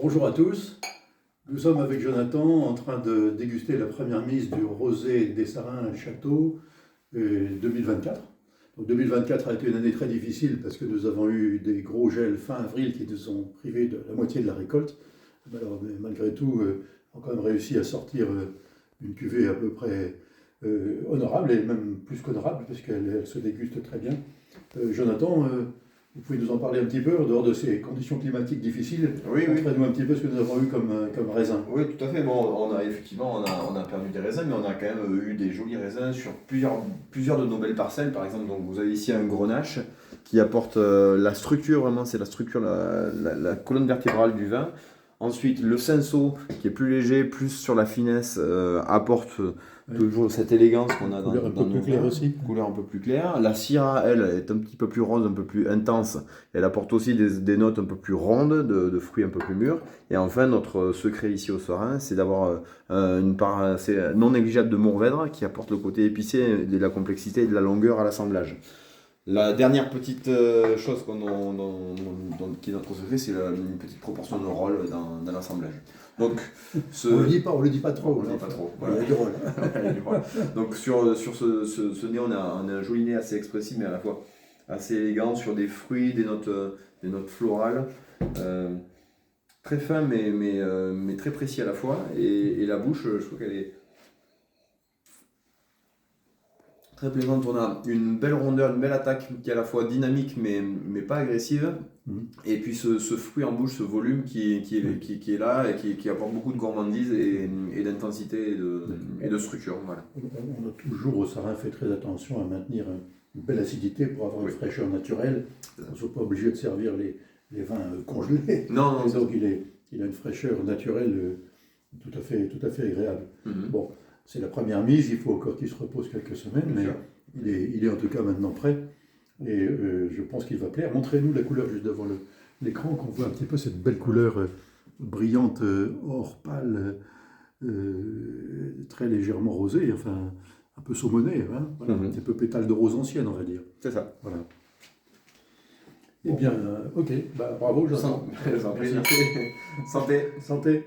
Bonjour à tous, nous sommes avec Jonathan en train de déguster la première mise du Rosé des Sarins Château 2024. Donc 2024 a été une année très difficile parce que nous avons eu des gros gels fin avril qui nous ont privés de la moitié de la récolte. Alors, mais malgré tout, on a quand même réussi à sortir une cuvée à peu près honorable et même plus qu'honorable parce qu'elle se déguste très bien. Jonathan, vous pouvez nous en parler un petit peu, en dehors de ces conditions climatiques difficiles. Oui. Montrez-nous un petit peu ce que nous avons eu comme raisin. Oui, tout à fait. Bon, on a perdu des raisins, mais on a quand même eu des jolis raisins sur plusieurs de nos belles parcelles. Par exemple, donc vous avez ici un grenache qui apporte la structure, vraiment, c'est la structure, la colonne vertébrale du vin. Ensuite, le cinsault, qui est plus léger, plus sur la finesse, apporte toujours cette élégance qu'on a dans Couleur un peu nos plus claire vins. aussi. Couleur un peu plus claire. La Syrah, elle, est un petit peu plus rose, un peu plus intense. Elle apporte aussi des notes un peu plus rondes, de fruits un peu plus mûrs. Et enfin, notre secret ici au Serein, c'est d'avoir une part assez non négligeable de Mourvèdre qui apporte le côté épicé, de la complexité et de la longueur à l'assemblage. La dernière petite chose qui est notre secret, c'est une petite proportion de rôle dans l'assemblage. Donc, On le dit pas trop. on le dit pas trop. Voilà. Il y a du rôle. Il y a du rôle. Donc sur ce nez, on a un joli nez assez expressif, mais à la fois assez élégant, sur des fruits, des notes florales. Très fin, mais très précis à la fois. Et la bouche, je trouve qu'elle est très plaisante. On a une belle rondeur, une belle attaque qui est à la fois dynamique, mais pas agressive. Et puis ce fruit en bouche, ce volume qui est là et qui apporte beaucoup de gourmandise et d'intensité et de structure. Voilà. On a toujours au Sarin fait très attention à maintenir une belle acidité pour avoir une fraîcheur naturelle. On ne soit pas obligé de servir les vins congelés. Non. Et donc il a une fraîcheur naturelle tout à fait agréable. Bon, c'est la première mise, il faut encore qu'il se repose quelques semaines, mais il est en tout cas maintenant prêt. Et je pense qu'il va plaire. Montrez-nous la couleur juste devant l'écran, qu'on voit un petit peu cette belle couleur brillante, or pâle, très légèrement rosée, enfin un peu saumonée, hein, voilà, un petit peu pétale de rose ancienne, on va dire. C'est ça. Voilà. Eh bien, ok, bravo, Jean. Santé. Santé.